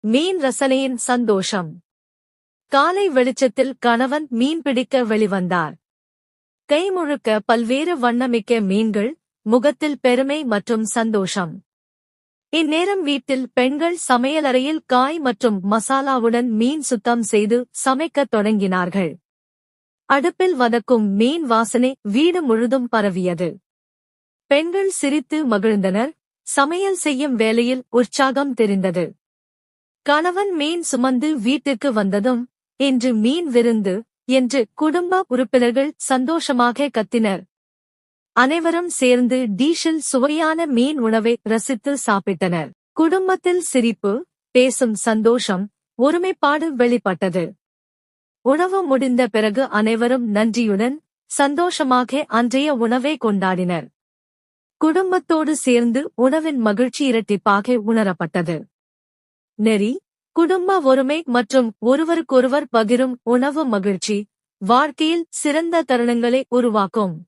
மீன் ரசனையின் சந்தோஷம். காலை வெளிச்சத்தில் கணவன் மீன் பிடிக்க வெளிவந்தார். கை முழுக்க பல்வேறு வண்ணமிக்க மீன்கள், முகத்தில் பெருமை மற்றும் சந்தோஷம். இந்நேரம் வீட்டில் பெண்கள் சமையலறையில் காய் மற்றும் மசாலாவுடன் மீன் சுத்தம் செய்து சமைக்கத் தொடங்கினார்கள். அடுப்பில் வதக்கும் மீன் வாசனை வீடு முழுதும் பரவியது. பெண்கள் சிரித்து மகிழ்ந்தனர். சமையல் செய்யும் வேளையில் உற்சாகம் தெரிந்தது. கணவன் மீன் சுமந்து வீட்டிற்கு வந்ததும், இன்று மீன் விருந்து என்று குடும்ப உறுப்பினர்கள் சந்தோஷமாக கத்தினர். அனைவரும் சேர்ந்து டிஷில் சுவையான மீன் உணவை ரசித்து சாப்பிட்டனர். குடும்பத்தில் சிரிப்பு, பேசும் சந்தோஷம், ஒருமைப்பாடு வெளிப்பட்டது. உணவு முடிந்த பிறகு அனைவரும் நன்றியுடன் சந்தோஷமாக அன்றைய உணவை கொண்டாடினர். குடும்பத்தோடு சேர்ந்து உணவின் மகிழ்ச்சி இரட்டிப்பாக உணரப்பட்டது. நெறி, குடும்ப ஒருமை மற்றும் ஒருவருக்கொருவர் பகிரும் உணவு மகிழ்ச்சி வாழ்க்கையில் சிறந்த தருணங்களை உருவாக்கும்.